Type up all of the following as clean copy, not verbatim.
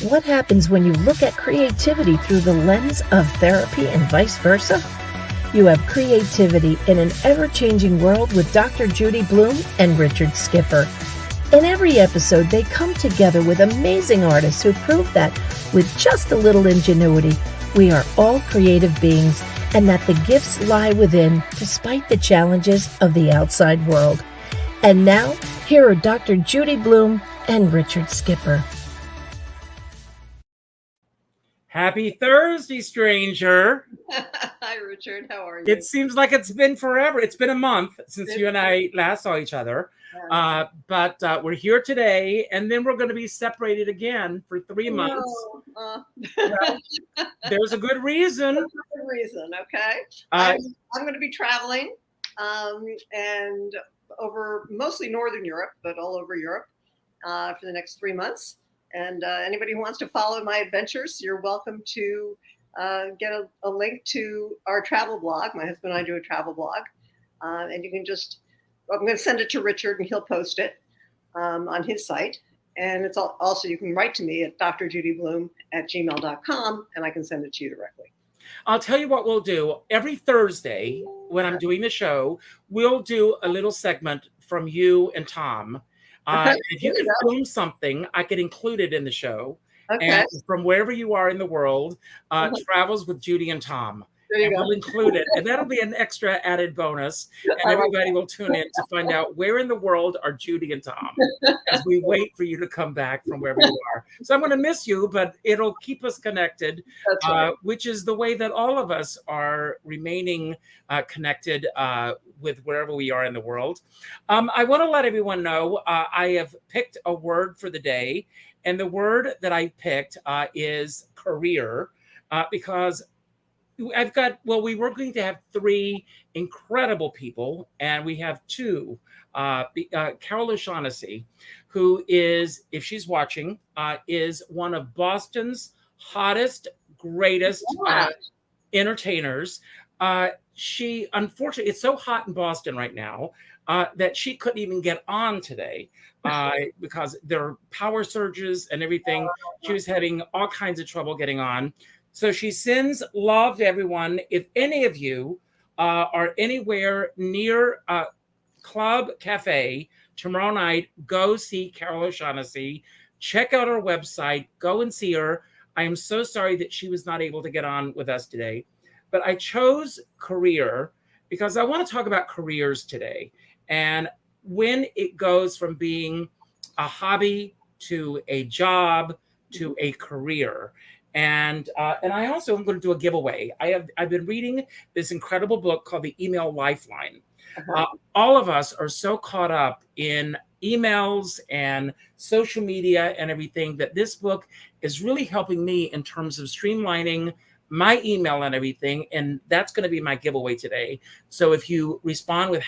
What happens when you look at creativity through the lens of therapy and vice versa? You have creativity in an ever-changing world with Dr. Judi Blume and Richard Skipper. In every episode, they come together with amazing artists who prove that with just a little ingenuity, we are all creative beings and that the gifts lie within despite the challenges of the outside world. And now, here are Dr. Judi Blume and Richard Skipper. Happy Thursday, stranger. Hi, Richard. How are you? It seems like it's been forever. It's been a month since you and I last saw each other. But we're here today, and then we're going to be separated again for 3 months. Well, there's a good reason. There's a good reason, okay? I'm going to be traveling and over mostly Northern Europe, but all over Europe for the next 3 months. And anybody who wants to follow my adventures, you're welcome to get a link to our travel blog. My husband and I do a travel blog. And you can I'm going to send it to Richard and he'll post it on his site. And it's also, you can write to me at drjudiblume@gmail.com and I can send it to you directly. I'll tell you what we'll do. Every Thursday when I'm doing the show, we'll do a little segment from you and Tom. If you can film something, I could include it in the show. Okay. And from wherever you are in the world, Travels with Judi and Tom. And we'll include it. And that'll be an extra added bonus. And everybody will tune in to find out where in the world are Judi and Tom as we wait for you to come back from wherever you are. So I'm going to miss you, but it'll keep us connected, which is the way that all of us are remaining connected with wherever we are in the world. I want to let everyone know I have picked a word for the day. And the word that I picked is career because we were going to have 3 incredible people, and we have 2. Carol O'Shaughnessy, who is, if she's watching, is one of Boston's hottest, greatest entertainers. She, unfortunately, it's so hot in Boston right now that she couldn't even get on today because there are power surges and everything. She was having all kinds of trouble getting on. So she sends love to everyone. If any of you are anywhere near Club Cafe tomorrow night, go see Carol O'Shaughnessy. Check out her website. Go and see her. I am so sorry that she was not able to get on with us today. But I chose career because I want to talk about careers today. And when it goes from being a hobby to a job to a career. And I also am going to do a giveaway. I've been reading this incredible book called The Email Lifeline. All of us are so caught up in emails and social media and everything that this book is really helping me in terms of streamlining my email and everything. And that's going to be my giveaway today. So if you respond with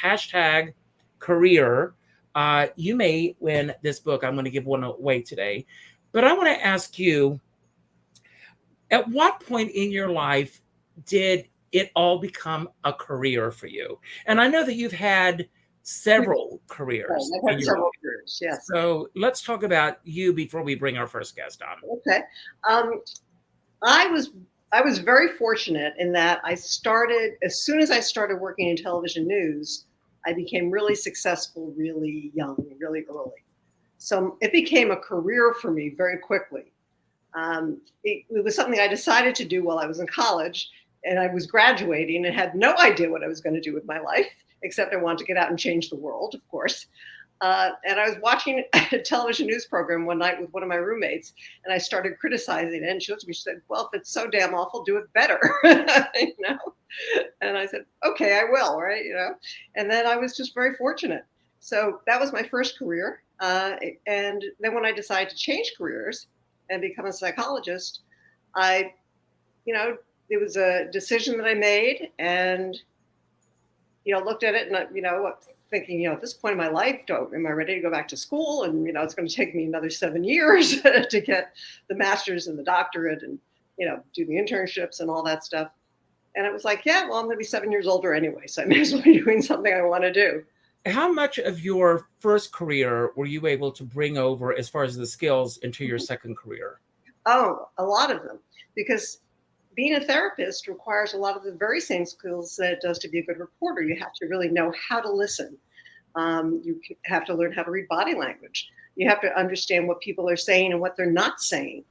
#career, you may win this book. I'm going to give one away today. But I want to ask you, at what point in your life did it all become a career for you? And I know that you've had several careers. I've had several careers, yes. So let's talk about you before we bring our first guest on. Okay. I was very fortunate in that as soon as I started working in television news, I became really successful, really young, really early. So it became a career for me very quickly. It was something I decided to do while I was in college, and I was graduating and had no idea what I was going to do with my life, except I wanted to get out and change the world, of course. And I was watching a television news program one night with one of my roommates, and I started criticizing it. And she looked at me, she said, "Well, if it's so damn awful, do it better." You know? And I said, "Okay, I will," right? You know. And then I was just very fortunate. So that was my first career. And then when I decided to change careers and become a psychologist, it was a decision that I made, and looked at it and thinking, at this point in my life, am I ready to go back to school? And it's going to take me another 7 years to get the master's and the doctorate, and do the internships and all that stuff. And it was like, yeah, well, I'm going to be 7 years older anyway, so I may as well be doing something I want to do. How much of your first career were you able to bring over as far as the skills into your second career? Oh, a lot of them, because being a therapist requires a lot of the very same skills that it does to be a good reporter. You have to really know how to listen. You have to learn how to read body language. You have to understand what people are saying and what they're not saying.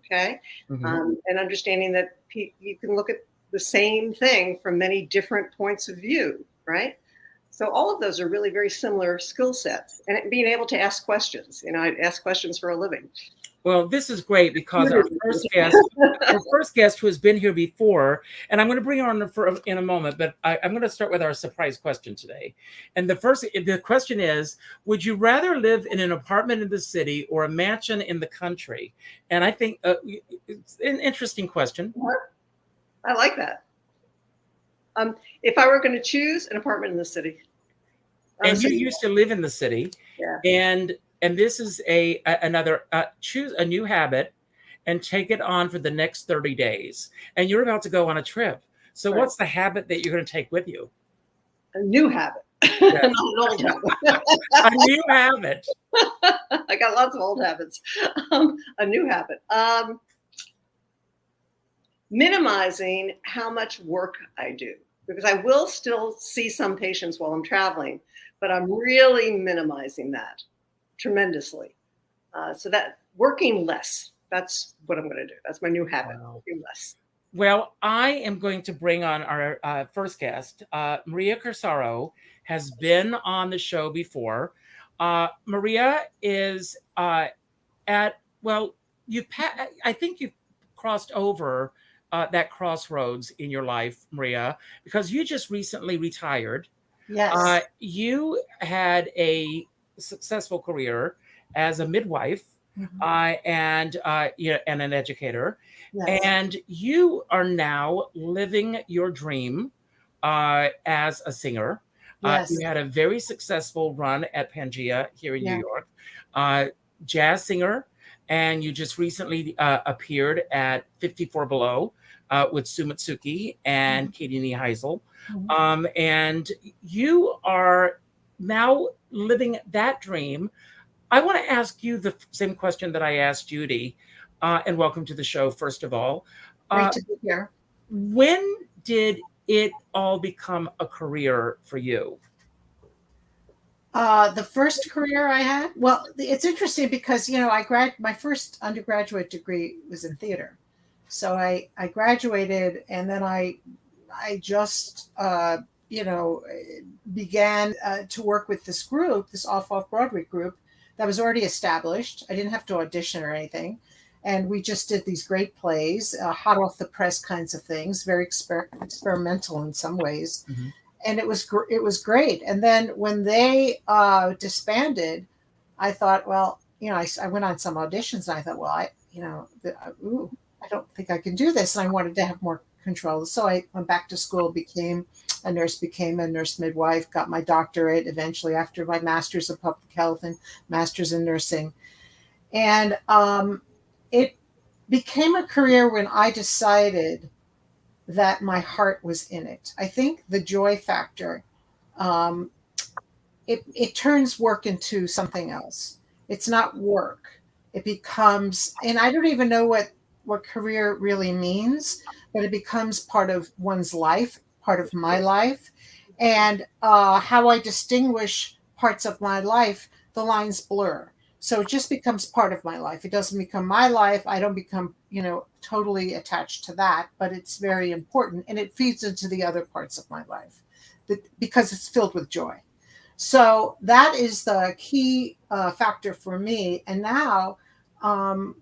Okay. And understanding that you can look at the same thing from many different points of view, right? So all of those are really very similar skill sets, and being able to ask questions. I ask questions for a living. Well, this is great because our first guest who has been here before, and I'm going to bring her on in a moment, but I'm going to start with our surprise question today. And the question is, would you rather live in an apartment in the city or a mansion in the country? And I think it's an interesting question. I like that. If I were going to choose an apartment in the city. And you used to live in the city. Yeah. And this is another choose a new habit and take it on for the next 30 days. And you're about to go on a trip. So what's the habit that you're going to take with you? A new habit, not an old habit. A new habit. I got lots of old habits. A new habit. Minimizing how much work I do, because I will still see some patients while I'm traveling, but I'm really minimizing that tremendously. So that working less, that's what I'm going to do. That's my new habit, working less. Well, I am going to bring on our first guest. Maria Corsaro has been on the show before. Maria is I think you've crossed over that crossroads in your life, Maria, because you just recently retired. Yes. You had a successful career as a midwife and an educator. Yes. And you are now living your dream as a singer. Yes. You had a very successful run at Pangea here in New York, jazz singer, and you just recently appeared at 54 Below with Sue Matsuki and Katie Nieheisel. And you are now living that dream. I want to ask you the same question that I asked Judi, and welcome to the show, first of all. Great to be here. When did it all become a career for you? The first career I had, well, it's interesting because, my first undergraduate degree was in theater. So I graduated, and then I just, began to work with this group, this off-Broadway group that was already established. I didn't have to audition or anything. And we just did these great plays, hot off the press kinds of things, very experimental in some ways. And it was great. And then when they disbanded, I thought, well, I went on some auditions, and I thought, well, I don't think I can do this. And I wanted to have more control. So I went back to school, became a nurse midwife, got my doctorate eventually after my master's of public health and master's in nursing. And it became a career when I decided that my heart was in it. I think the joy factor, it turns work into something else. It's not work. It becomes, and I don't even know what career really means, but it becomes part of one's life, part of my life. And how I distinguish parts of my life, the lines blur. So it just becomes part of my life. It doesn't become my life. I don't become, totally attached to that, but it's very important. And it feeds into the other parts of my life because it's filled with joy. So that is the key factor for me. And now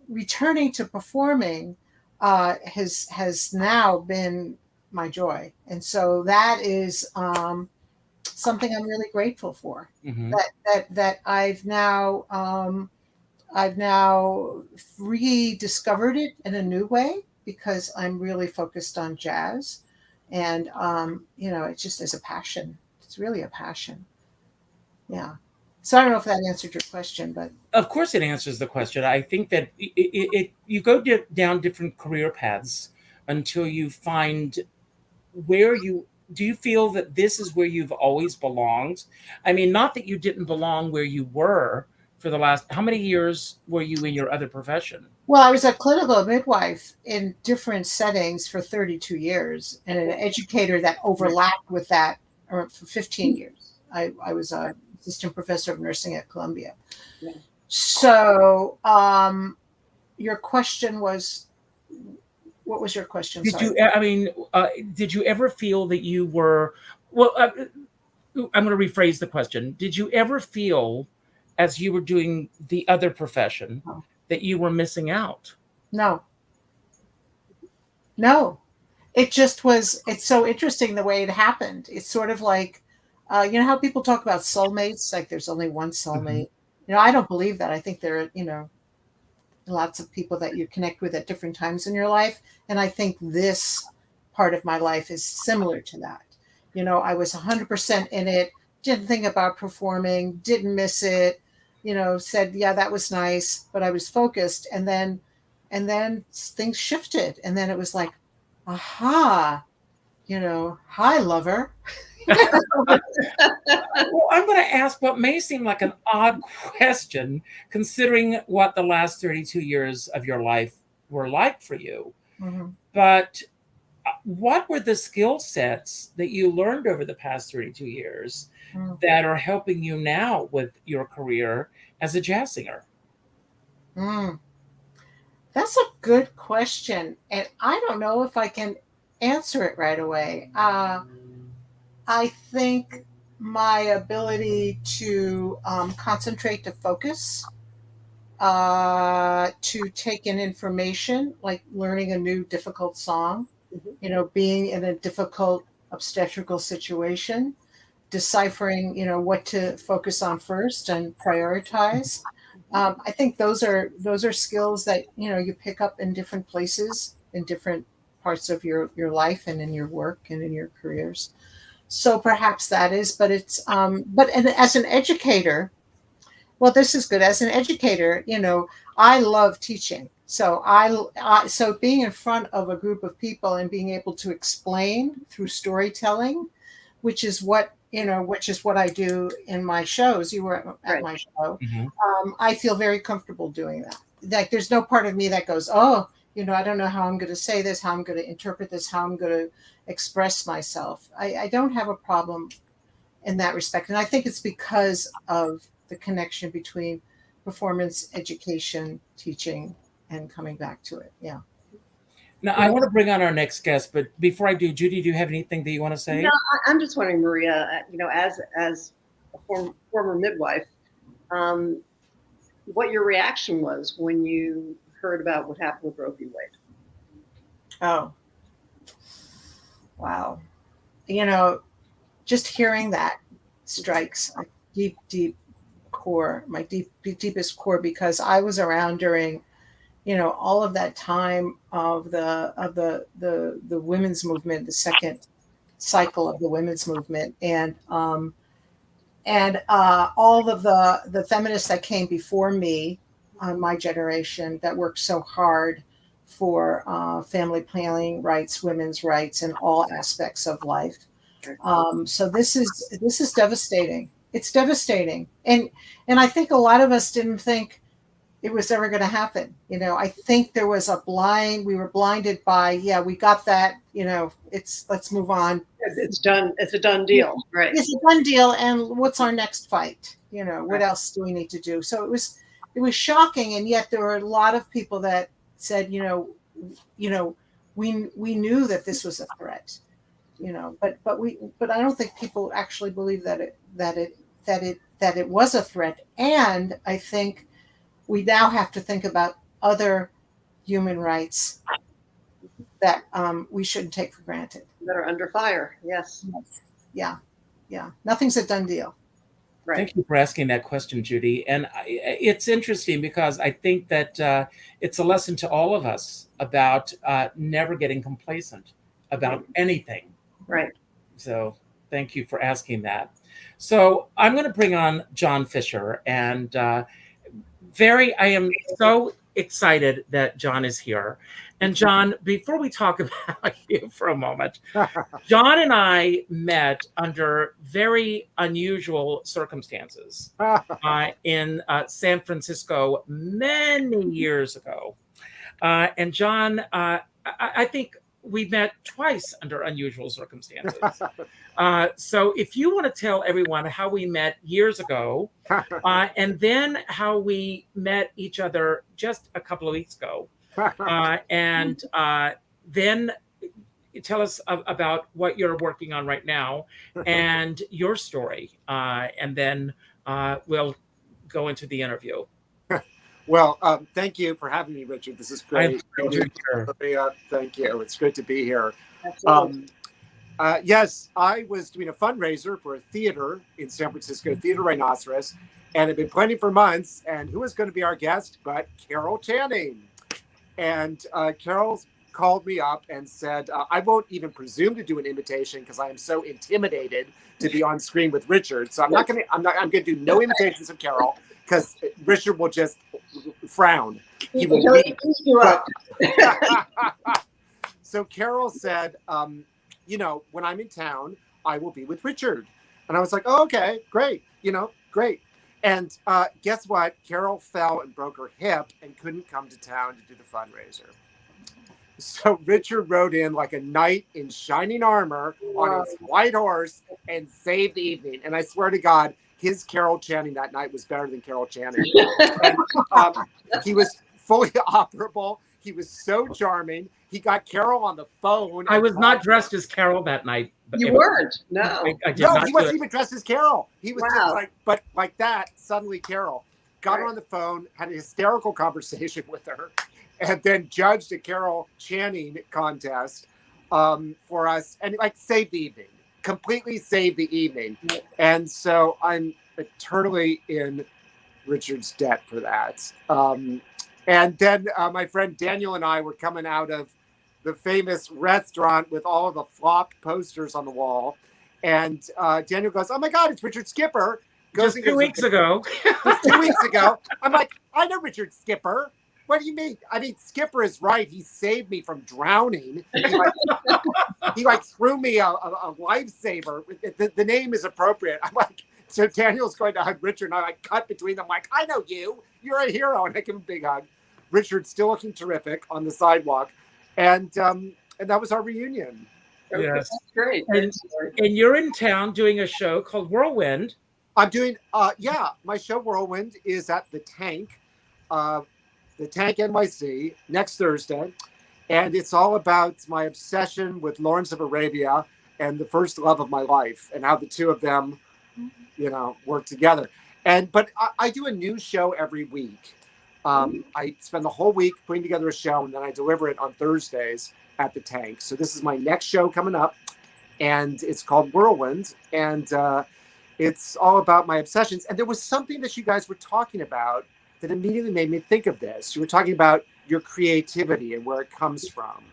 returning to performing has now been my joy. And so that is something I'm really grateful for. That I've now rediscovered it in a new way because I'm really focused on jazz, and it just is a passion. It's really a passion. Yeah. So I don't know if that answered your question, but of course it answers the question. I think that you go down different career paths until you find where do you feel that this is where you've always belonged? I mean, not that you didn't belong where you were for the last, how many years were you in your other profession? Well, I was a clinical midwife in different settings for 32 years and an educator that overlapped with that for 15 years. I was an assistant professor of nursing at Columbia. Yeah. So your question was, what was your question? Did you ever feel that you were, well, I'm going to rephrase the question. Did you ever feel, as you were doing the other profession, that you were missing out? No. It just was, it's so interesting the way it happened. It's sort of like, you know how people talk about soulmates, like there's only one soulmate. You know, I don't believe that. I think there are, you know, lots of people that you connect with at different times in your life. And I think this part of my life is similar to that. You know, I was 100% in it, didn't think about performing, didn't miss it, you know, said, yeah, that was nice, but I was focused. And then things shifted. And then it was like, aha, you know, hi, lover. Well, I'm going to ask what may seem like an odd question, considering what the last 32 years of your life were like for you. Mm-hmm. But what were the skill sets that you learned over the past 32 years that are helping you now with your career as a jazz singer? That's a good question. And I don't know if I can answer it right away. I think my ability to concentrate, to focus, to take in information, like learning a new difficult song, you know, being in a difficult obstetrical situation, deciphering, you know, what to focus on first and prioritize. I think those are skills that, you know, you pick up in different places, in different parts of your life and in your work and in your careers. So perhaps that is, but it's, and as an educator, well, this is good. As an educator, you know, I love teaching. So so being in front of a group of people and being able to explain through storytelling, which is what I do in my shows. You were at my show. I feel very comfortable doing that. Like there's no part of me that goes, oh, you know, I don't know how I'm going to say this, how I'm going to interpret this, how I'm going to express myself. I don't have a problem in that respect. And I think it's because of the connection between performance, education, teaching, and coming back to it. Yeah. Now, I want to bring on our next guest, but before I do, Judi, do you have anything that you want to say? No, I'm just wondering, Maria, you know, as a former midwife, what your reaction was when you heard about what happened with Roe v. Wade. Oh, wow. You know, just hearing that strikes a deep, deep core, my deepest core, because I was around during, you know, all of that time of the women's movement, the second cycle of the women's movement, and all of the feminists that came before me on my generation that worked so hard for family planning rights, women's rights, and all aspects of life. So this is devastating. It's devastating, and I think a lot of us didn't think it was ever going to happen. You know, I think there was we were blinded by, yeah, we got that, you know, let's move on. It's done. It's a done deal. Right. It's a done deal. And what's our next fight? You know, what else do we need to do? So it was shocking. And yet there were a lot of people that said, you know, we knew that this was a threat, you know, but I don't think people actually believe that it was a threat. And I think we now have to think about other human rights that we shouldn't take for granted. That are under fire. Yes. Yeah. Nothing's a done deal. Right. Thank you for asking that question, Judi. And it's interesting because I think that it's a lesson to all of us about never getting complacent about anything. Right. So thank you for asking that. So I'm going to bring on John Fisher, and I am so excited that John is here. And John, before we talk about you for a moment, John and I met under very unusual circumstances in San Francisco many years ago. And John, I think we met twice under unusual circumstances. So if you want to tell everyone how we met years ago, and then how we met each other just a couple of weeks ago, and then tell us about what you're working on right now and your story, and then we'll go into the interview. Well, thank you for having me, Richard. This is great. Thank you. It's great to be here. Absolutely. Yes, I was doing a fundraiser for a theater in San Francisco, Theater Rhinoceros, and had been planning for months. And who was going to be our guest but Carol Channing? And Carol called me up and said, I won't even presume to do an imitation because I am so intimidated to be on screen with Richard. So I'm going to do no imitations of Carol because Richard will just frown. He will weep. So Carol said, when I'm in town, I will be with Richard. And I was like, oh, okay, great. Great. And guess what? Carol fell and broke her hip and couldn't come to town to do the fundraiser. So Richard rode in like a knight in shining armor on his white horse and saved the evening. And I swear to God, his Carol Channing that night was better than Carol Channing. And, he was fully operable. He was so charming. He got Carol on the phone. I was not dressed as Carol that night. You weren't? No. I did not he wasn't even dressed as Carol. He was Wow. just like that, suddenly Carol got her on the phone, had an hysterical conversation with her, and then judged a Carol Channing contest for us and saved the evening, completely saved the evening. And so I'm eternally in Richard's debt for that. And then my friend Daniel and I were coming out of the famous restaurant with all of the flopped posters on the wall. And Daniel goes, oh my God, it's Richard Skipper. Just 2 weeks ago. 2 weeks ago. I'm like, I know Richard Skipper. What do you mean? I mean, Skipper is right. He saved me from drowning. He threw me a lifesaver. The name is appropriate. I'm like, so Daniel's going to hug Richard, and I cut between them. Like, I know you. You're a hero. And I give him a big hug. Richard's still looking terrific on the sidewalk. And that was our reunion. Yes. That's great. And you're in town doing a show called Whirlwind. I'm doing, my show Whirlwind is at the Tank NYC next Thursday. And it's all about my obsession with Lawrence of Arabia and the first love of my life and how the two of them, work together. But I do a new show every week. I spend the whole week putting together a show and then I deliver it on Thursdays at the Tank. So this is my next show coming up and it's called Whirlwind. And it's all about my obsessions. And there was something that you guys were talking about that immediately made me think of this. You were talking about your creativity and where it comes from.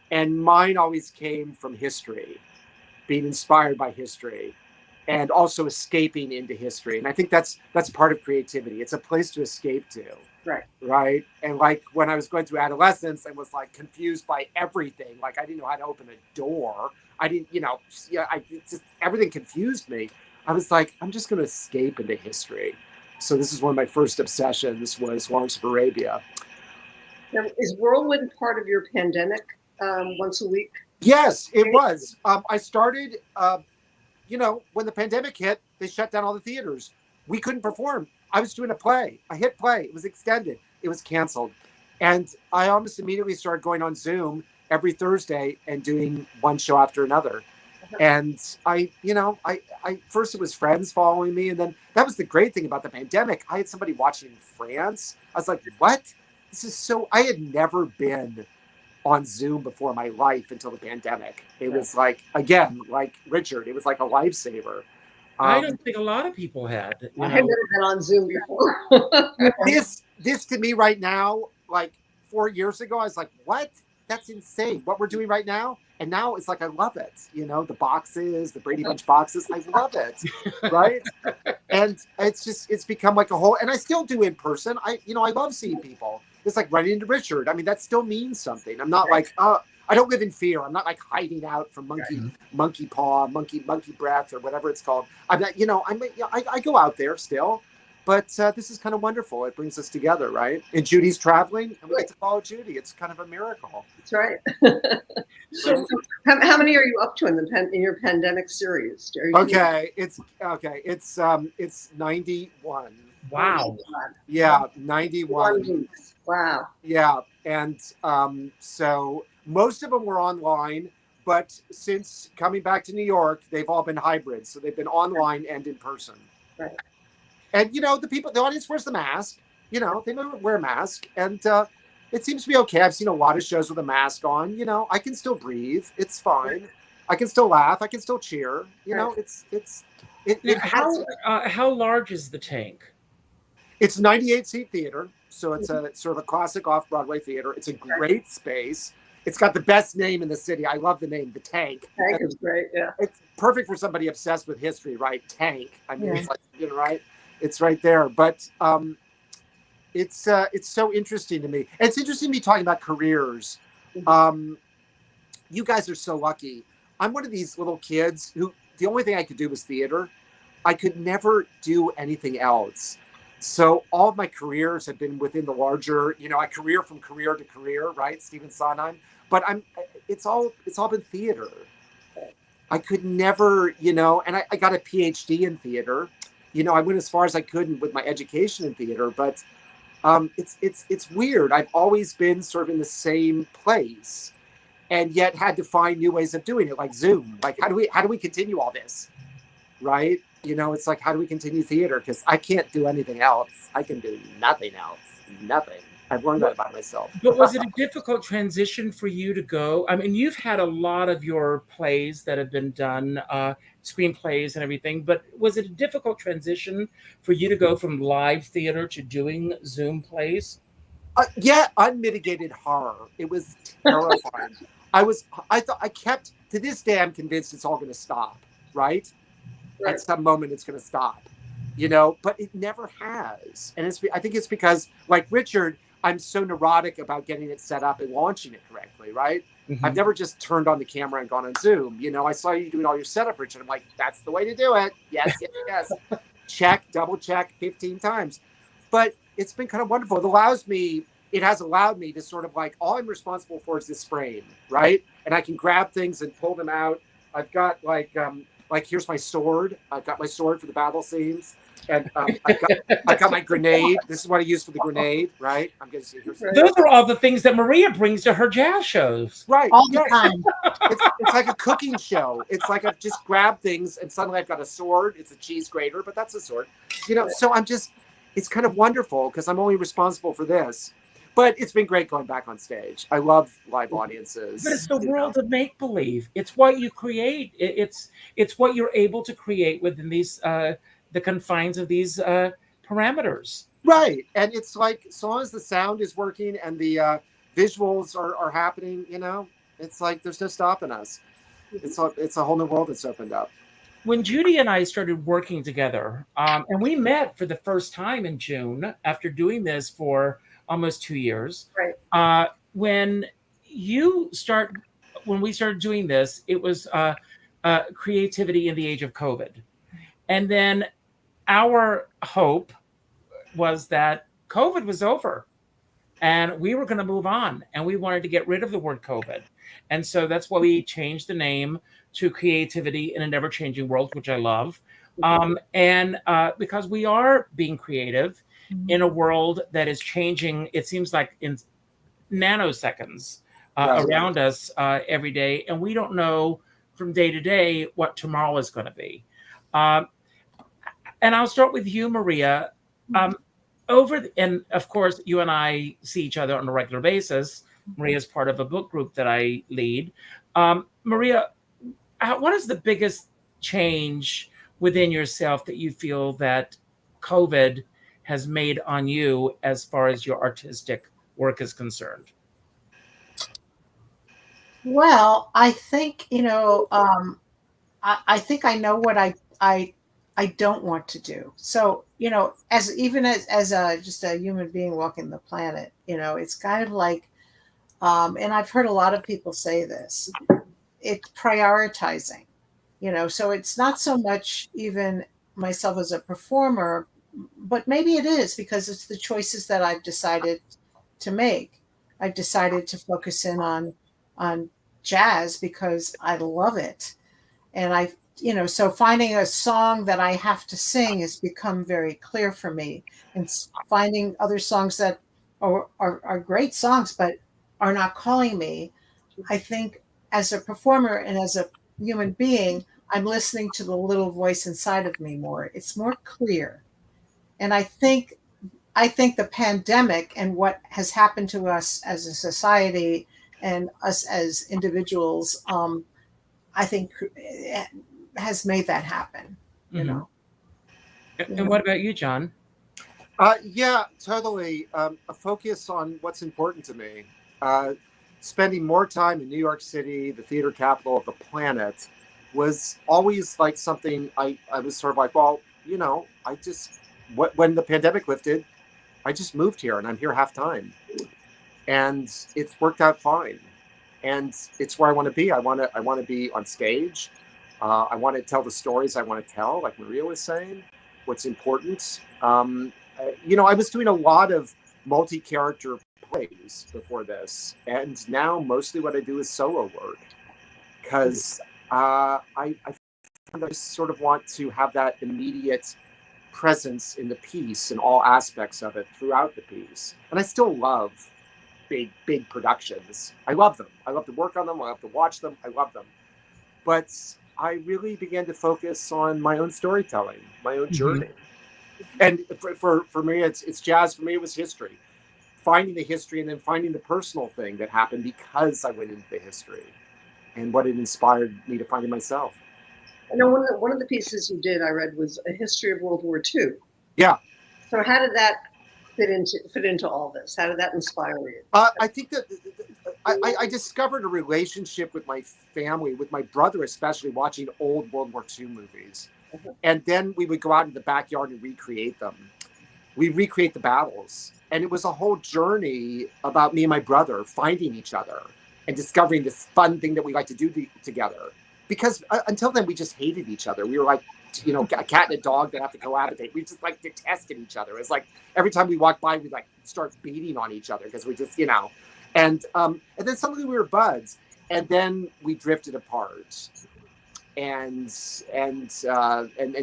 And mine always came from history, being inspired by history and also escaping into history. And I think that's part of creativity. It's a place to escape to. Right. And when I was going through adolescence, I was confused by everything. I didn't know how to open a door. I didn't, everything confused me. I was like, I'm just going to escape into history. So this is one of my first obsessions was Lawrence of Arabia. Now, is Whirlwind part of your pandemic once a week? Yes, it was. I started, when the pandemic hit, they shut down all the theaters. We couldn't perform. I was doing a play. I hit play. It was extended. It was canceled. And I almost immediately started going on Zoom every Thursday and doing one show after another. And I first it was friends following me. And then that was the great thing about the pandemic. I had somebody watching in France. I was like, what? This is I had never been on Zoom before in my life until the pandemic. It was again, like Richard, it was like a lifesaver. I don't think a lot of people had. I have never been on Zoom before. This to me right now, 4 years ago, I was like, what? That's insane. What we're doing right now. And now it's I love it. The boxes, the Brady Bunch boxes. I love it. Right. And it's become a whole, and I still do in person. I love seeing people. It's like running into Richard. I mean, that still means something. I'm not like, I don't live in fear. I'm not like hiding out from monkey paw, monkey breath, or whatever it's called. I'm not, I go out there still, but this is kind of wonderful. It brings us together, right? And Judy's traveling, and we get to follow Judi. It's kind of a miracle. That's right. So, how many are you up to in your pandemic series? It's 91. Wow. Yeah, 91. Wow. Yeah, and so most of them were online, but since coming back to New York, they've all been hybrids. So they've been online and in person. Right. And the audience wears the mask. They wear a mask, and it seems to be okay. I've seen a lot of shows with a mask on. I can still breathe. It's fine. I can still laugh. I can still cheer. How large is the tank? It's 98-seat theater, so it's a sort of a classic off-Broadway theater. It's a great space. It's got the best name in the city. I love the name, the Tank. Tank is great, yeah. It's perfect for somebody obsessed with history, right? Tank. I mean, it's like, right? It's right there. But it's so interesting to me. And it's interesting to me talking about careers. You guys are so lucky. I'm one of these little kids who the only thing I could do was theater. I could never do anything else. So all of my careers have been within the larger, a career from career to career, right? Stephen Sondheim. But it's all been theater. I could never, and I got a PhD in theater. I went as far as I could with my education in theater, but it's weird. I've always been sort of in the same place, and yet had to find new ways of doing it, like Zoom. Like how do we continue all this, right? It's like, how do we continue theater? Because I can't do anything else. I can do nothing else. Nothing. I've learned that about myself. But was it a difficult transition for you to go? I mean, you've had a lot of your plays that have been done, screenplays and everything, but was it a difficult transition for you to go from live theater to doing Zoom plays? Yeah, unmitigated horror. It was terrifying. To this day, I'm convinced it's all going to stop, right? At some moment it's going to stop, but it never has. And I think it's because, like Richard, I'm so neurotic about getting it set up and launching it correctly, right? Mm-hmm. I've never just turned on the camera and gone on Zoom. I saw you doing all your setup, Richard. I'm like, that's the way to do it. Yes, yes, yes. Check, double check 15 times. But it's been kind of wonderful. It has allowed me to sort of like, all I'm responsible for is this frame, right? And I can grab things and pull them out. I've got like here's my sword. I've got my sword for the battle scenes, and I got my grenade. This is what I use for the grenade, right? I'm going to see. Those are all the things that Maria brings to her jazz shows, right? All the time. It's like a cooking show. It's like I've just grabbed things, and suddenly I've got a sword. It's a cheese grater, but that's a sword, So it's kind of wonderful because I'm only responsible for this. But it's been great going back on stage. I love live audiences. But it's the world of make-believe. It's what you create. It's what you're able to create within these the confines of these parameters. Right. And it's like, as long as the sound is working and the visuals are happening, it's like there's no stopping us. It's a whole new world that's opened up. When Judi and I started working together, and we met for the first time in June after doing this for almost 2 years. Right. When we started doing this, it was creativity in the age of COVID. And then our hope was that COVID was over and we were going to move on, and we wanted to get rid of the word COVID. And so that's why we changed the name to Creativity in a Never-Changing World, which I love. And because we are being creative in a world that is changing, it seems like in nanoseconds around us every day. And we don't know from day to day what tomorrow is going to be. And I'll start with you, Maria. And of course, you and I see each other on a regular basis. Maria is part of a book group that I lead. Maria, what is the biggest change within yourself that you feel that COVID has made on you as far as your artistic work is concerned? Well, I think, I think I know what I I don't want to do. So, as a just a human being walking the planet, it's kind of like, and I've heard a lot of people say this, it's prioritizing, so it's not so much even myself as a performer, but maybe it is because it's the choices that I've decided to make. I've decided to focus in on jazz because I love it. And so finding a song that I have to sing has become very clear for me. And finding other songs that are great songs, but are not calling me. I think as a performer and as a human being, I'm listening to the little voice inside of me more. It's more clear. And I think the pandemic and what has happened to us as a society and us as individuals, I think has made that happen, And what about you, John? Yeah, totally. A focus on what's important to me. Spending more time in New York City, the theater capital of the planet, was always like something I was sort of like, well, when the pandemic lifted, I just moved here and I'm here half time. And it's worked out fine. And it's where I want to be. I want to be on stage. I want to tell the stories I want to tell, like Maria was saying, what's important. I was doing a lot of multi-character plays before this. And now mostly what I do is solo work. Because I just sort of want to have that immediate presence in the piece and all aspects of it throughout the piece. And I still love big productions. I love them. I love to work on them. I love to watch them. I love them. But I really began to focus on my own storytelling, my own journey. And for me, it's jazz. For me, it was history. Finding the history and then finding the personal thing that happened because I went into the history and what it inspired me to find in myself. I know one of the pieces you did, I read, was a history of World War II. Yeah. So how did that fit into all this? How did that inspire you? I think that I discovered a relationship with my family, with my brother especially, watching old World War II movies. And then we would go out in the backyard and recreate them. We recreate the battles. And it was a whole journey about me and my brother finding each other and discovering this fun thing that we like to do together. Because until then, we just hated each other. We were like, a cat and a dog that have to cohabitate. We just like detested each other. It's like every time we walked by, we like start beating on each other because we just, and then suddenly we were buds, and then we drifted apart, and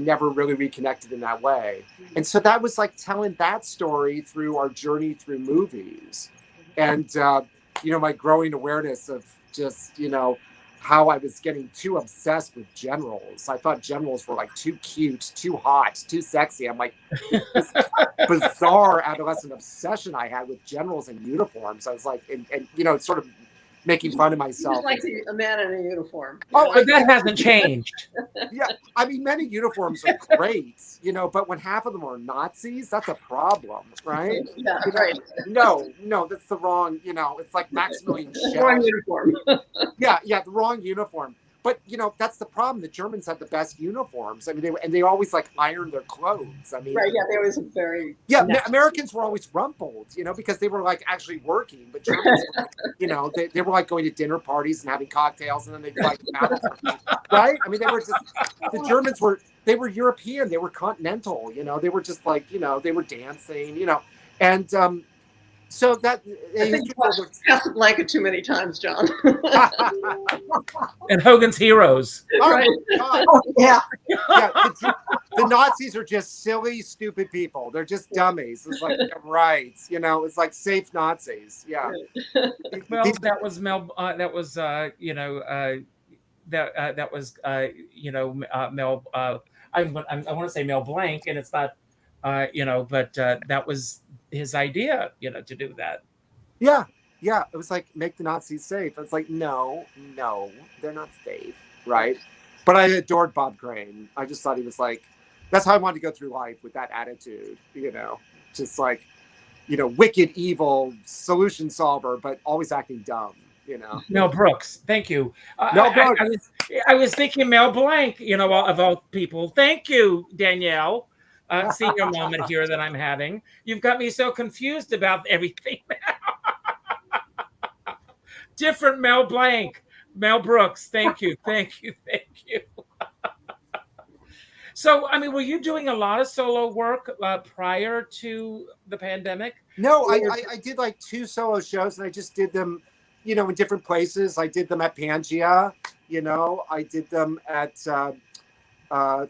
never really reconnected in that way. And so that was like telling that story through our journey through movies, and my growing awareness of just how I was getting too obsessed with generals. I thought generals were like too cute, too hot, too sexy. I'm like, this bizarre adolescent obsession I had with generals in uniforms. I was like, and sort of making fun of myself. You just like a man in a uniform. Oh, but that hasn't changed. Yeah, I mean, many uniforms are great, but when half of them are Nazis, that's a problem, right? Yeah, right. No, that's the wrong, it's like Maximilian Schell. Wrong uniform. Yeah, the wrong uniform. But that's the problem. The Germans had the best uniforms. I mean, they always like ironed their clothes. I mean, right? Yeah, there was a very Americans were always rumpled, because they were like actually working. But Germans, they were like going to dinner parties and having cocktails, and then they'd like right. I mean, the Germans were European. They were continental. They were just like they were dancing. And so that I think you watched Casablanca too many times, John. And Hogan's Heroes. Oh, Right. God. Yeah. The Nazis are just silly, stupid people. They're just dummies. It's like right, it's like safe Nazis. Yeah. Well, that was Mel. That was Mel. I want to say Mel Blanc, and it's not. But that was his idea, to do that. Yeah. It was like, make the Nazis safe. It's like, no, they're not safe, right? But I adored Bob Crane. I just thought he was like, that's how I wanted to go through life, with that attitude, just like, wicked, evil, solution solver, but always acting dumb, Mel Brooks, thank you. Mel Brooks. I was thinking Mel Blanc, of all people. Thank you, Danielle. Senior moment here that I'm having. You've got me so confused about everything. Different Mel Blanc, Mel Brooks. Thank you. So, I mean, were you doing a lot of solo work prior to the pandemic? No, I did like 2 solo shows, and I just did them, in different places. I did them at Pangea, I did them at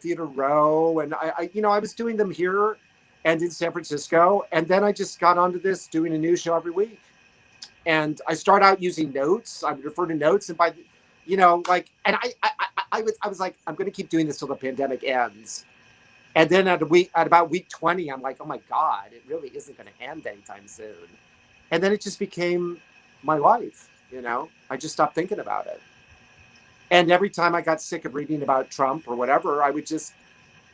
Theater Row, and I was doing them here and in San Francisco, and then I just got onto this doing a new show every week. And I start out using notes. I would refer to notes, and by, and I was like, I'm going to keep doing this till the pandemic ends. And then at about week 20, I'm like, oh my God, it really isn't going to end anytime soon. And then it just became my life. I just stopped thinking about it. And every time I got sick of reading about Trump or whatever, I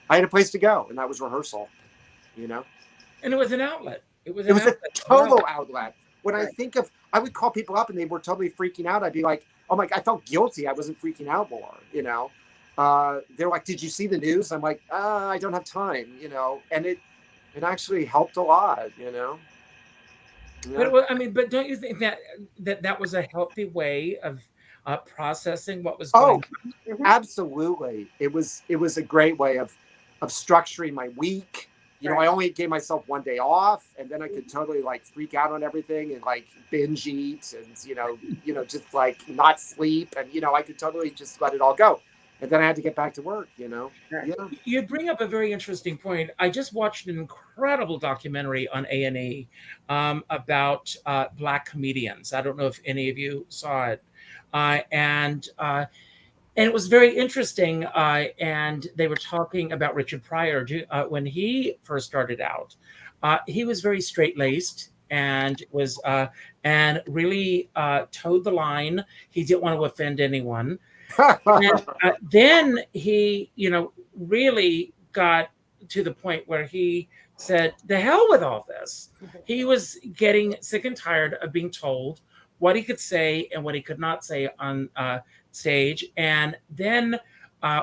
had a place to go, and that was rehearsal. And it was an outlet. It was a total outlet. When I think of, I would call people up and they were totally freaking out. I'd be like, oh my God, I felt guilty. I wasn't freaking out more, They're like, did you see the news? I'm like, I don't have time, and it actually helped a lot, Yeah. But don't you think that was a healthy way of processing what was going on? Absolutely. It was a great way of structuring my week. I only gave myself 1 day off, and then I could totally like freak out on everything and like binge eat and, just like not sleep. And, I could totally just let it all go. And then I had to get back to work, Yeah. You bring up a very interesting point. I just watched an incredible documentary on A&E about Black comedians. I don't know if any of you saw it. And it was very interesting. And they were talking about Richard Pryor when he first started out. He was very straight-laced and was and really towed the line. He didn't want to offend anyone. And then he, really got to the point where he said, the hell with all this. He was getting sick and tired of being told what he could say and what he could not say on stage. And then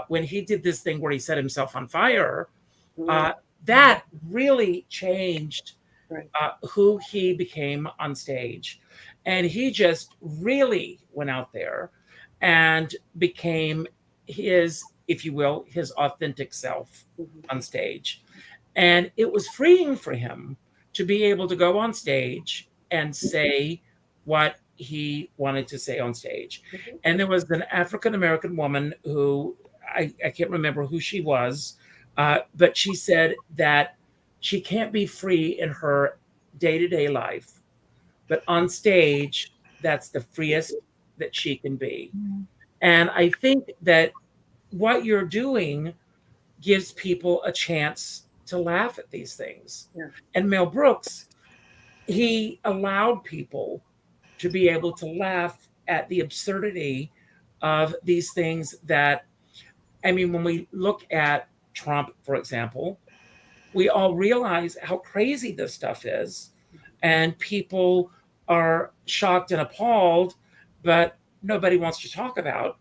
when he did this thing where he set himself on fire, that really changed who he became on stage. And he just really went out there and became his, if you will, his authentic self on stage. And it was freeing for him to be able to go on stage and say what he wanted to say on stage. And there was an African-American woman who, I can't remember who she was, but she said that she can't be free in her day-to-day life, but on stage, that's the freest that she can be. And I think that what you're doing gives people a chance to laugh at these things. And Mel Brooks, he allowed people to be able to laugh at the absurdity of these things that, when we look at Trump, for example, we all realize how crazy this stuff is. And people are shocked and appalled, but nobody wants to talk about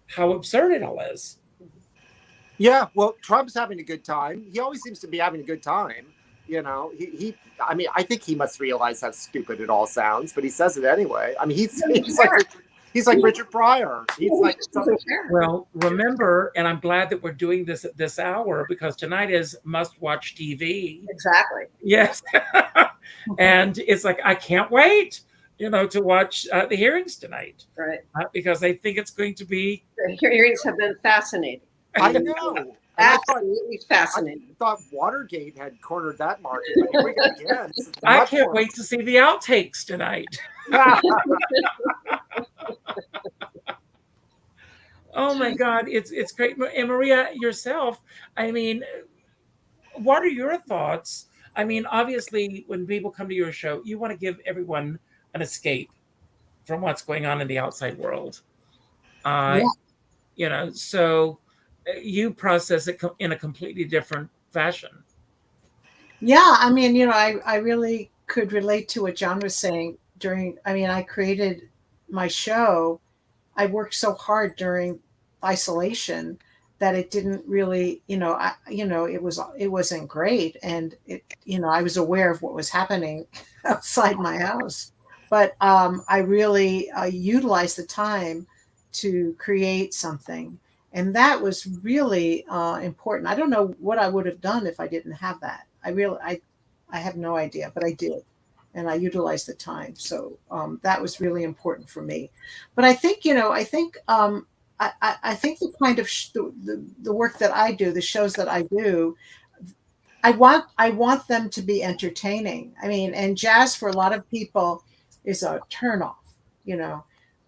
how absurd it all is. Yeah, well, Trump's having a good time. He always seems to be having a good time. I think he must realize how stupid it all sounds, but he says it anyway. He's like Richard Pryor. Well, remember, and I'm glad that we're doing this at this hour because tonight is must-watch TV. Exactly. Yes. And it's like, I can't wait, to watch the hearings tonight. Right. Because I think it's going to be... The hearings have been fascinating. I know. Absolutely fascinating. I thought Watergate had cornered that market, but here we go again. I can't wait to see the outtakes tonight. Oh my God, it's great. And Maria, yourself, what are your thoughts? Obviously, when people come to your show, you want to give everyone an escape from what's going on in the outside world. So you process it in a completely different fashion. Yeah, I really could relate to what John was saying I created my show. I worked so hard during isolation that it didn't really, it wasn't great. And I was aware of what was happening outside my house, but I really utilized the time to create something. And that was really important. I don't know what I would have done if I didn't have that. I have no idea, but I did. And I utilized the time. So that was really important for me. But I think, I think the kind of the work that I do, the shows that I do, I want them to be entertaining. I mean, and jazz for a lot of people is a turnoff.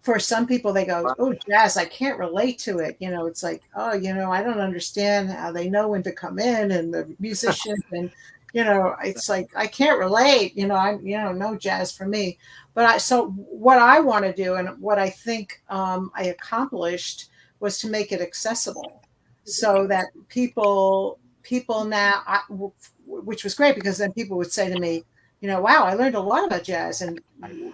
For some people, they go, "Oh, jazz, I can't relate to it." It's like, "Oh, I don't understand how they know when to come in, and the musicians and." It's like, I can't relate, no jazz for me. But so what I want to do, and what I think I accomplished, was to make it accessible so that people now, which was great, because then people would say to me, wow, I learned a lot about jazz, and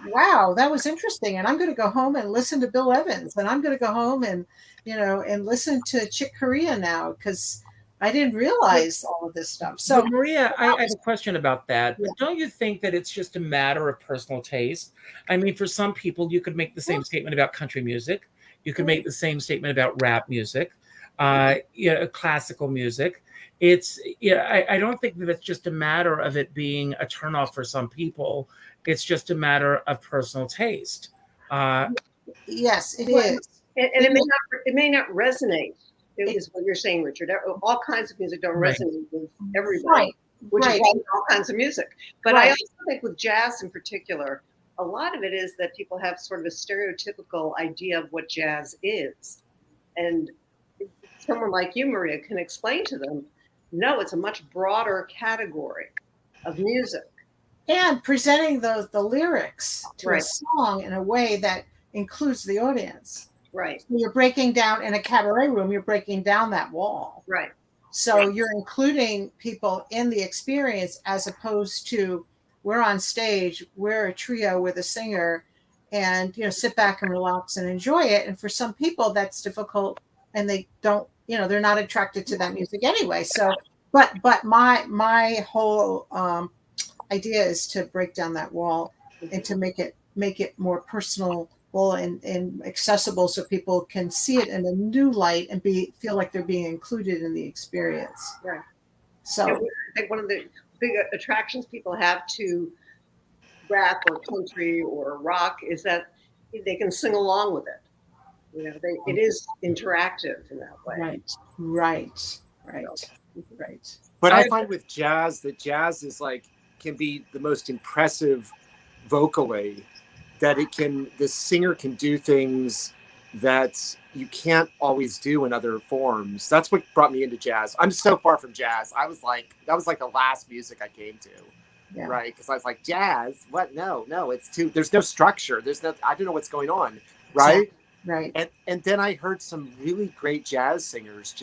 wow, that was interesting. And I'm going to go home and listen to Bill Evans, and I'm going to go home and, and listen to Chick Corea now, because I didn't realize all of this stuff. So, but Maria, I have a question about that. Yeah. But don't you think that it's just a matter of personal taste? I mean, for some people, you could make the same statement about country music. You could make the same statement about rap music, classical music. I don't think that it's just a matter of it being a turnoff for some people. It's just a matter of personal taste. Yes, it is. And it may not resonate. Is what you're saying, Richard. All kinds of music don't resonate with everybody, which is all kinds of music. But I also think with jazz in particular, a lot of it is that people have sort of a stereotypical idea of what jazz is. And someone like you, Maria, can explain to them, no, it's a much broader category of music. And presenting the lyrics to a song in a way that includes the audience. Right. So you're breaking down, in a cabaret room, you're breaking down that wall. Right. So you're including people in the experience, as opposed to, we're on stage, we're a trio with a singer, and sit back and relax and enjoy it. And for some people that's difficult, and they don't, they're not attracted to that music anyway. So but my whole idea is to break down that wall and to make it more personal and accessible, so people can see it in a new light and feel like they're being included in the experience. Right. So I think one of the big attractions people have to rap or country or rock is that they can sing along with it. It is interactive in that way. Right. But I find with jazz that jazz is can be the most impressive vocally, that the singer can do things that you can't always do in other forms. That's what brought me into jazz. I'm so far from jazz. I was that was the last music I came to, right? Because I was like, jazz? What? No, there's no structure. I don't know what's going on, right? Right. And then I heard some really great jazz singers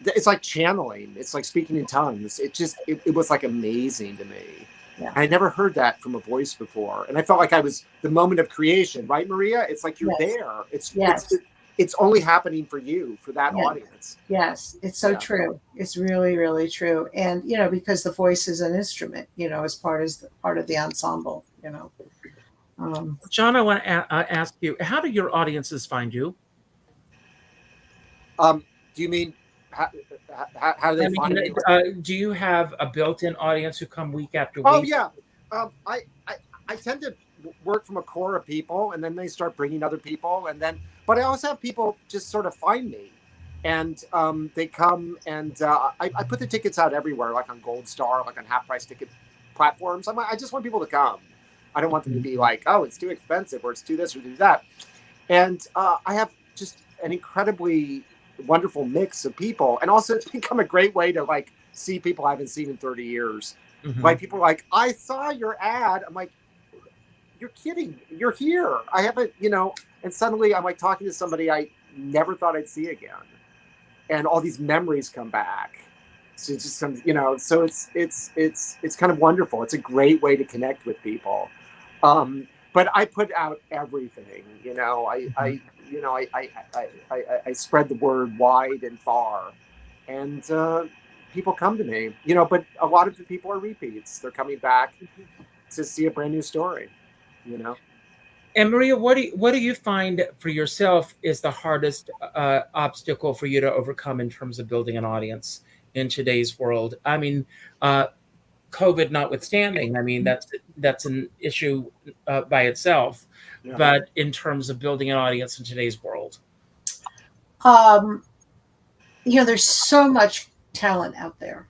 it's like channeling. It's like speaking in tongues. It was amazing to me. Yeah. I never heard that from a voice before. And I felt like I was the moment of creation, right, Maria? It's like you're there. It's only happening for you, for that audience. Yes, it's so true. It's really, really true. And, because the voice is an instrument, as part of the ensemble, John, I want to ask you, how do your audiences find you? Do you mean... How do they find you? Do you have a built-in audience who come week after week? Oh yeah, I tend to work from a core of people, and then they start bringing other people, but I also have people just sort of find me, and they come, and I put the tickets out everywhere, like on Gold Star, like on half-price ticket platforms. I just want people to come. I don't want them to be like, oh, it's too expensive, or it's too this or too that. And I have just an incredibly wonderful mix of people, and also it's become a great way to see people I haven't seen in 30 years. Like people are like, I saw your ad. I'm like, you're kidding, you're here. I haven't, and suddenly I'm talking to somebody I never thought I'd see again, and all these memories come back. So it's just some, so it's kind of wonderful. It's a great way to connect with people. but I put out everything, you know, I spread the word wide and far, and people come to me, you know, but a lot of the people are repeats. They're coming back to see a brand new story, you know. And Maria, what do you find for yourself is the hardest obstacle for you to overcome in terms of building an audience in today's world? I mean, COVID notwithstanding, I mean that's an issue by itself. Yeah. But in terms of building an audience in today's world, you know, there's so much talent out there.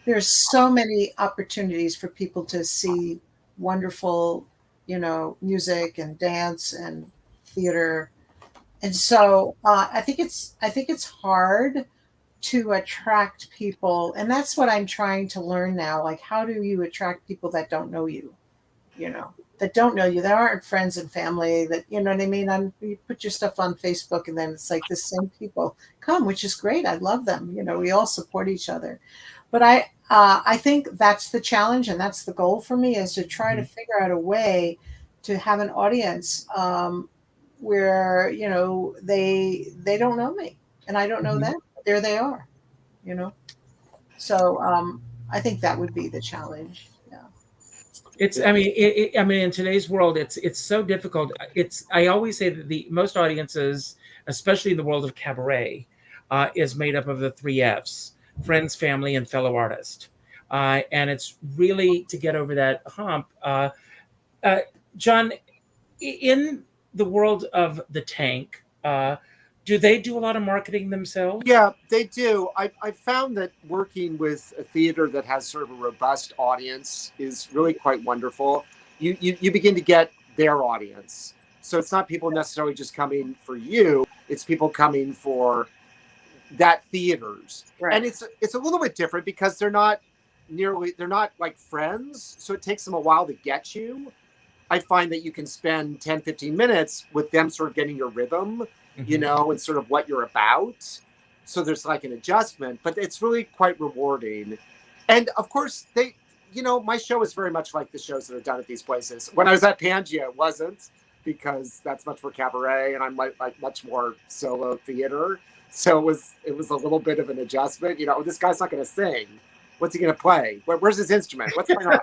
There's so many opportunities for people to see wonderful, you know, music and dance and theater. And so I think it's hard to attract people. And that's what I'm trying to learn now. Like, how do you attract people that don't know you, you know, that don't know you, that aren't friends and family, that, you know what I mean? You put your stuff on Facebook and then it's like the same people come, which is great. I love them. You know, we all support each other. But I think that's the challenge, and that's the goal for me, is to try to figure out a way to have an audience where, you know, they don't know me and I don't know them. There they are, you know. So I think that would be the challenge. Yeah. it's I mean in today's world it's so difficult. I always say that the most audiences, especially in the world of cabaret, is made up of the 3 F's: friends, family, and fellow artist. And it's really to get over that hump. John, in the world of the Tank, do they do a lot of marketing themselves? Yeah, they do. I found that working with a theater that has sort of a robust audience is really quite wonderful. You begin to get their audience. So it's not people necessarily just coming for you. It's people coming for that theaters. Right. And it's a little bit different because they're not like friends. So it takes them a while to get you. I find that you can spend 10, 15 minutes with them sort of getting your rhythm, you know, and sort of what you're about. So there's like an adjustment, but it's really quite rewarding. And of course, they, you know, my show is very much like the shows that are done at these places. When I was at Pangea, it wasn't, because that's much more cabaret and I'm like much more solo theater. So it was a little bit of an adjustment. You know, this guy's not going to sing. What's he going to play? Where's his instrument? What's going on?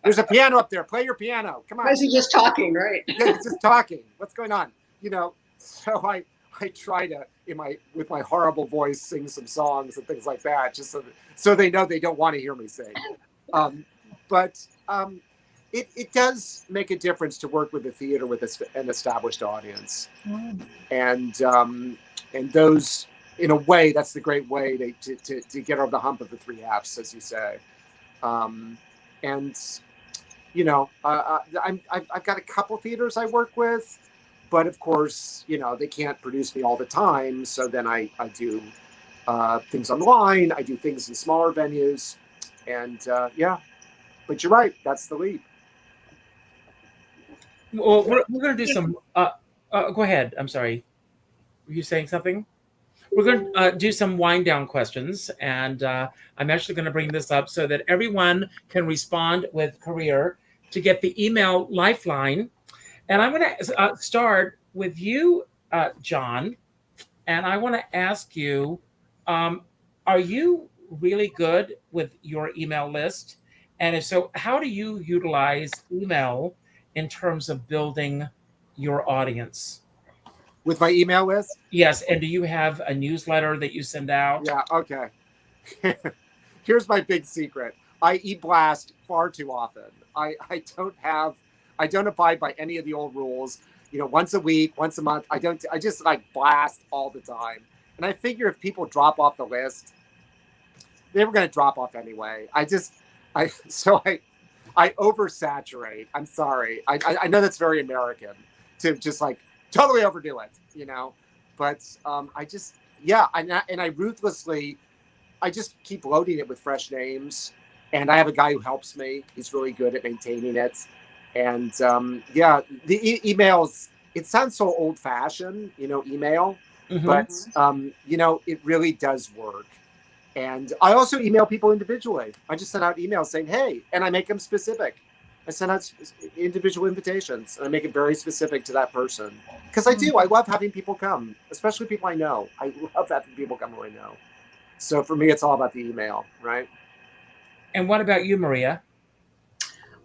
There's a piano up there. Play your piano. Come on. Why is he just talking, right? Yeah, he's just talking. What's going on? You know, so I try to, with my horrible voice, sing some songs and things like that, just so they know they don't want to hear me sing. But it does make a difference to work with a theater with an established audience. And those, in a way, that's the great way to get over the hump of the 3 F's, as you say. And, you know, I've got a couple theaters I work with, but of course, you know, they can't produce me all the time. So then I do things online. I do things in smaller venues. And yeah, but you're right. That's the leap. Well, we're going to do some, go ahead. I'm sorry. Were you saying something? We're going to do some wind down questions, and I'm actually going to bring this up so that everyone can respond with career to get the email lifeline. And I'm going to start with you, John, and I want to ask you, are you really good with your email list? And if so, how do you utilize email in terms of building your audience? With my email list? Yes. And do you have a newsletter that you send out? Yeah. Okay. Here's my big secret. I e-blast far too often. I don't abide by any of the old rules. You know, once a week, once a month. I just like blast all the time. And I figure if people drop off the list, they were going to drop off anyway. I oversaturate. I'm sorry. I know that's very American to just like totally overdo it, you know, but I ruthlessly, I just keep loading it with fresh names, and I have a guy who helps me. He's really good at maintaining it. And the emails, it sounds so old fashioned, you know, email, but you know, it really does work. And I also email people individually. I just send out emails saying, hey, and I make them specific. I send out individual invitations, and I make it very specific to that person. Because I do. I love having people come, especially people I know. I love having people come who I know. So for me, it's all about the email, right? And what about you, Maria?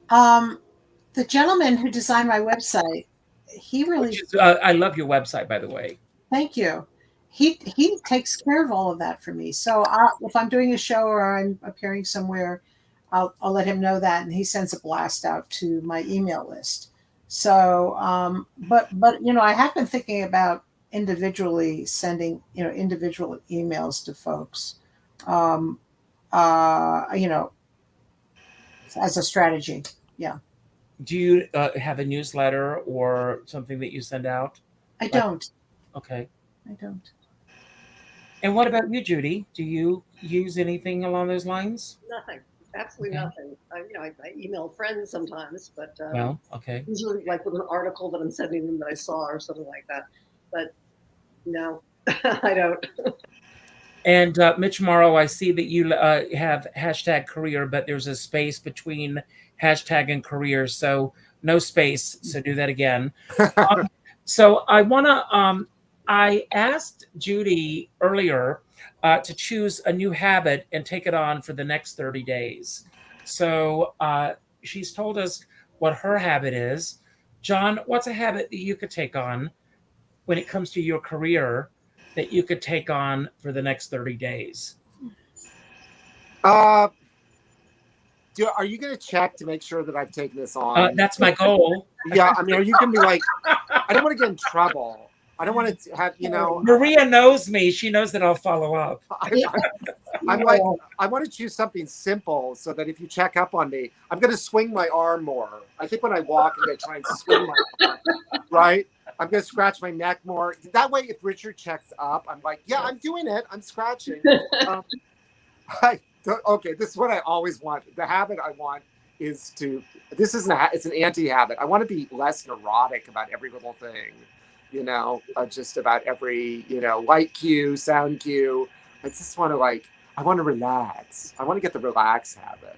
The gentleman who designed my website, he really... I love your website, by the way. Thank you. He takes care of all of that for me. So if I'm doing a show or I'm appearing somewhere, I'll let him know that, and he sends a blast out to my email list. So, but I have been thinking about individually sending individual emails to folks, as a strategy. Yeah. Do you have a newsletter or something that you send out? I don't. Okay. I don't. And what about you, Judi? Do you use anything along those lines? Nothing. Absolutely nothing. I email friends sometimes, but okay. Usually like with an article that I'm sending them that I saw or something like that. But no, I don't. And Mitch Morrow, I see that you have hashtag career, but there's a space between hashtag and career, so no space. So do that again. So I asked Judi earlier to choose a new habit and take it on for the next 30 days. So she's told us what her habit is. John, what's a habit that you could take on when it comes to your career that you could take on for the next 30 days? Are you going to check to make sure that I've taken this on? That's my goal. Yeah, I mean, are you going to be like, I don't want to get in trouble. I don't want to have, Maria knows me. She knows that I'll follow up. I'm like, I want to choose something simple so that if you check up on me, I'm going to swing my arm more. I think when I walk, I'm going to try and swing my arm, right? I'm going to scratch my neck more. That way, if Richard checks up, I'm like, yeah, I'm doing it. I'm scratching. Okay, this is what I always want. The habit I want is it's an anti-habit. I want to be less neurotic about every little thing. Just about every, light cue, sound cue. I just want to I want to relax. I want to get the relax habit,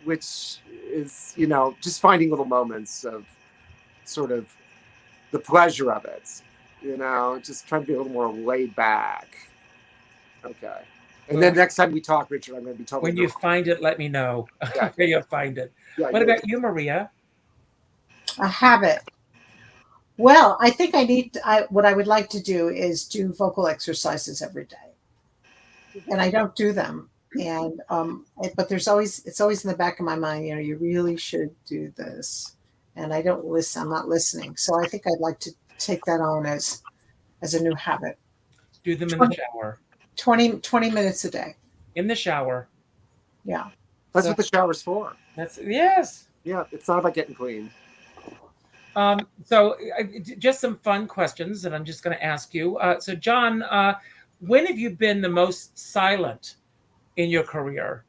which is, just finding little moments of sort of the pleasure of it, just trying to be a little more laid back. Okay. And then next time we talk, Richard, I'm going to be totally... When you find it, let me know. Yeah. Where you'll find it. Yeah, what about you, Maria? A habit. Well, I think what I would like to do is do vocal exercises every day, and I don't do them. And but it's always in the back of my mind. You really should do this, and I don't listen. I'm not listening. So I think I'd like to take that on as a new habit. Do them in the shower. 20 minutes a day. In the shower. Yeah. That's what the shower's for. Yes. Yeah, it's not about getting clean. So just some fun questions that I'm just going to ask you. So John, when have you been the most silent in your career?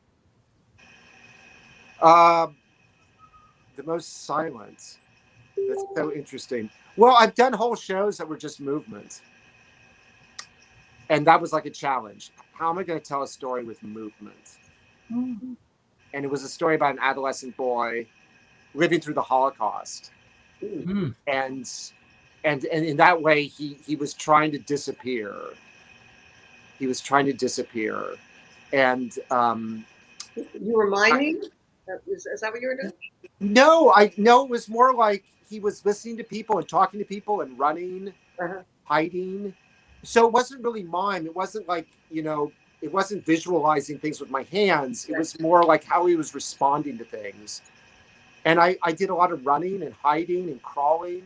The most silent. That's so interesting. Well, I've done whole shows that were just movement. And that was like a challenge. How am I going to tell a story with movement? Mm-hmm. And it was a story about an adolescent boy living through the Holocaust. Mm-hmm. And in that way, he was trying to disappear. He was trying to disappear. And you were miming? Is that what you were doing? No, it was more like he was listening to people and talking to people and running, hiding. So it wasn't really mime. It wasn't like, it wasn't visualizing things with my hands. It was more like how he was responding to things. And I did a lot of running and hiding and crawling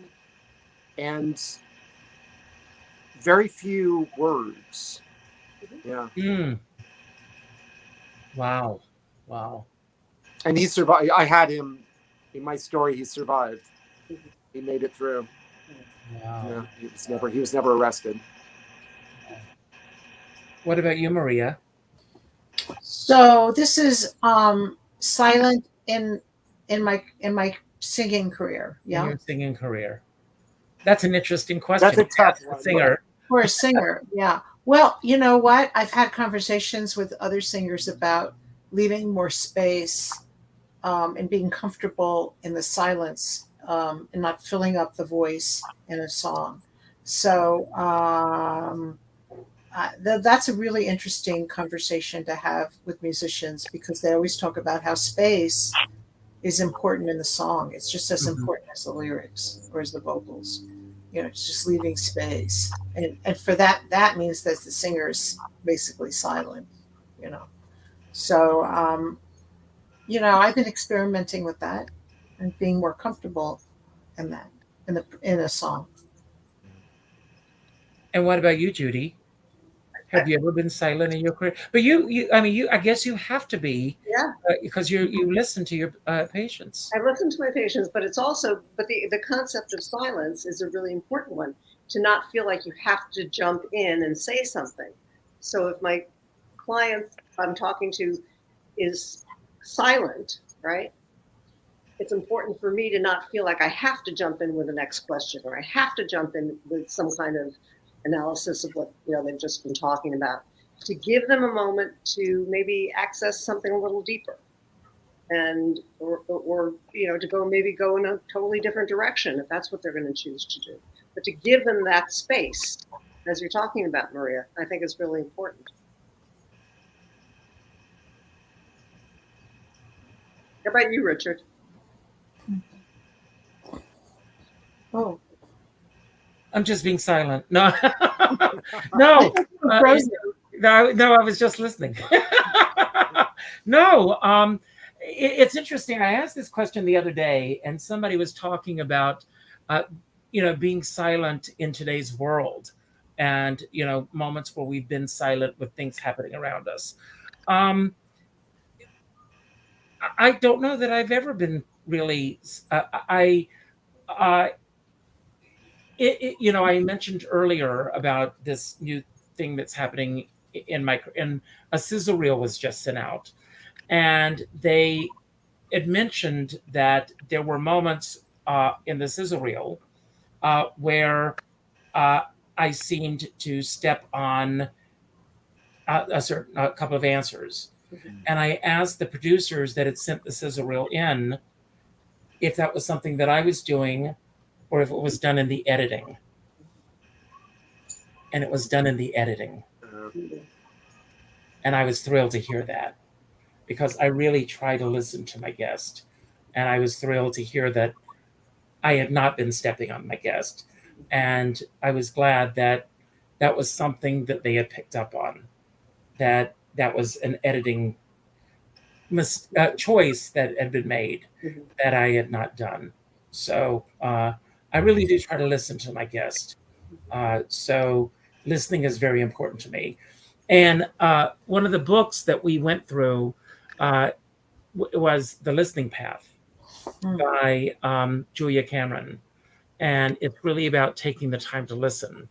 and very few words. Yeah. Mm. Wow. And he survived. I had him in my story. He survived. He made it through. Wow. Yeah, he was never arrested. What about you, Maria? So this is silent in my singing career. Yeah. In your singing career. That's an interesting question. That's a tough one. Singer. For a singer, yeah. Well, you know what? I've had conversations with other singers about leaving more space and being comfortable in the silence, and not filling up the voice in a song. So that's a really interesting conversation to have with musicians, because they always talk about how space is important in the song. It's just as important as the lyrics or as the vocals. It's just leaving space. And for that means that the singer's basically silent, So, I've been experimenting with that and being more comfortable in that, in a song. And what about you, Judi? Have you ever been silent in your career? But I guess you have to be, because you listen to your patients. I listen to my patients, but the concept of silence is a really important one. To not feel like you have to jump in and say something. So if my client I'm talking to is silent, right? It's important for me to not feel like I have to jump in with the next question, or I have to jump in with some kind of analysis of what they've just been talking about, to give them a moment to maybe access something a little deeper, and or to go in a totally different direction if that's what they're going to choose to do. But to give them that space, as you're talking about, Maria, I think is really important. How about you, Richard? Oh, I'm just being silent. No, no, I was just listening. No, it's interesting. I asked this question the other day, and somebody was talking about, being silent in today's world, and moments where we've been silent with things happening around us. I don't know that I've ever been really. I mentioned earlier about this new thing that's happening in a sizzle reel was just sent out, and they had mentioned that there were moments in the sizzle reel where I seemed to step on a couple of answers. And I asked the producers that had sent the sizzle reel in if that was something that I was doing or if it was done in the editing. And it was done in the editing. And I was thrilled to hear that, because I really try to listen to my guest. And I was thrilled to hear that I had not been stepping on my guest. And I was glad that that was something that they had picked up on, that was an editing choice that had been made that I had not done. So I really do try to listen to my guest. So listening is very important to me. And one of the books that we went through was The Listening Path by Julia Cameron. And it's really about taking the time to listen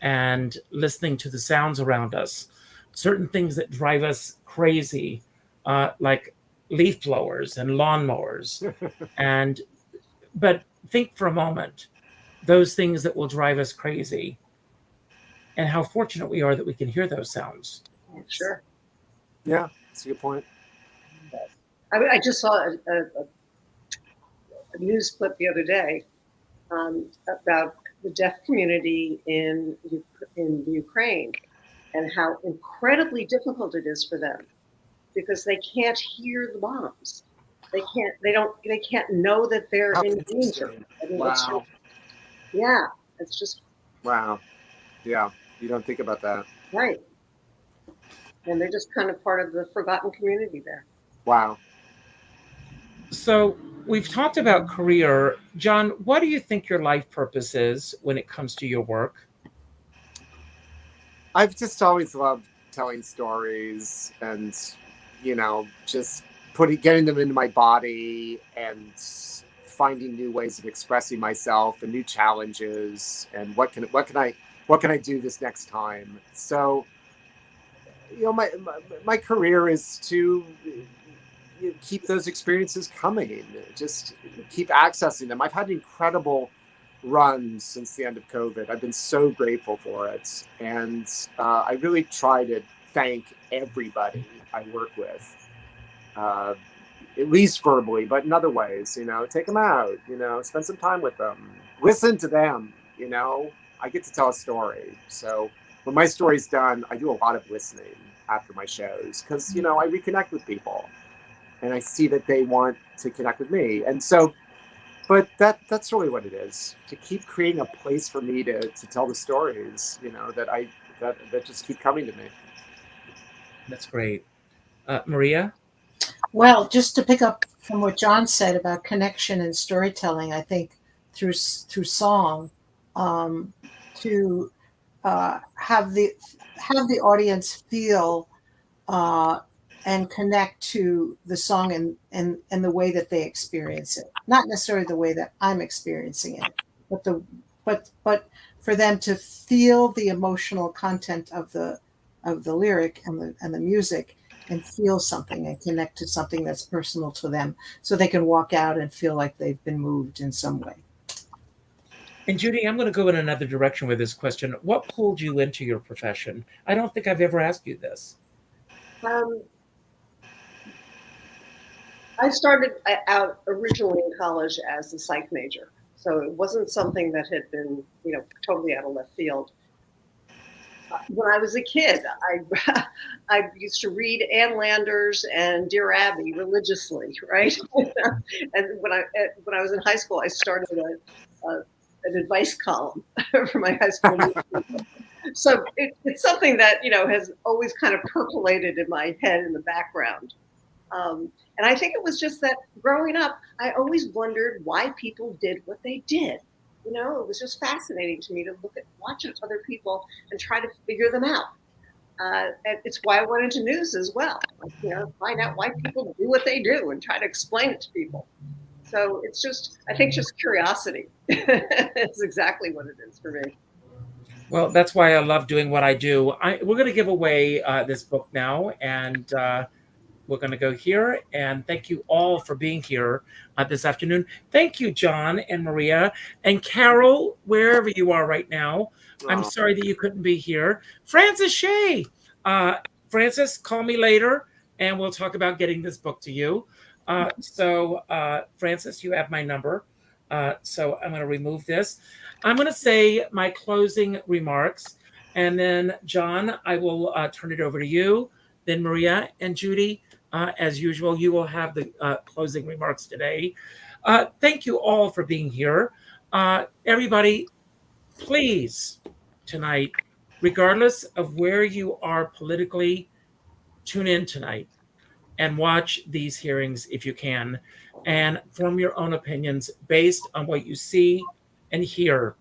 and listening to the sounds around us. Certain things that drive us crazy, like leaf blowers and lawnmowers. But think for a moment, those things that will drive us crazy, and how fortunate we are that we can hear those sounds. Sure. Yeah, that's a good point. I just saw a news clip the other day about the deaf community in the Ukraine, and how incredibly difficult it is for them, because they can't hear the bombs. They can't know that they're in danger. Wow. It's just. Wow. Yeah, you don't think about that. Right. And they're just kind of part of the forgotten community there. Wow. So we've talked about career. John, what do you think your life purpose is when it comes to your work? I've just always loved telling stories and, just getting them into my body and finding new ways of expressing myself and new challenges and what can I do this next time. So, my career is to keep those experiences coming, just keep accessing them. I've had incredible runs since the end of COVID. I've been so grateful for it. And I really try to thank everybody I work with. at least verbally, but in other ways, take them out, spend some time with them, listen to them, I get to tell a story. So when my story's done, I do a lot of listening after my shows because, I reconnect with people and I see that they want to connect with me. And so, but that's really what it is, to keep creating a place for me to tell the stories, that just keep coming to me. That's great. Maria? Well, just to pick up from what John said about connection and storytelling, I think through song, to have the audience feel and connect to the song and the way that they experience it, not necessarily the way that I'm experiencing it, but for them to feel the emotional content of the lyric and the music, and feel something and connect to something that's personal to them, so they can walk out and feel like they've been moved in some way. And Judi, I'm going to go in another direction with this question. What pulled you into your profession? I don't think I've ever asked you this. I started out originally in college as a psych major, so it wasn't something that had been, totally out of left field. When I was a kid, I used to read Ann Landers and Dear Abby religiously, right? And when I was in high school, I started an advice column for my high school newspaper. So it's something that has always kind of percolated in my head in the background. And I think it was just that growing up, I always wondered why people did what they did. It was just fascinating to me to watch other people and try to figure them out. And it's why I went into news as well. Find out why people do what they do and try to explain it to people. So it's I think curiosity is exactly what it is for me. Well, that's why I love doing what I do. We're going to give away this book now, and we're going to go here. And thank you all for being here this afternoon. Thank you, John and Maria and Carol, wherever you are right now. I'm sorry that you couldn't be here. Francis Shea. Francis, call me later, and we'll talk about getting this book to you. So, Francis, you have my number. So I'm going to remove this. I'm going to say my closing remarks. And then, John, I will turn it over to you. Then Maria and Judi, as usual, you will have the closing remarks today. Thank you all for being here. Everybody, please, tonight, regardless of where you are politically, tune in tonight and watch these hearings if you can, and form your own opinions based on what you see and hear.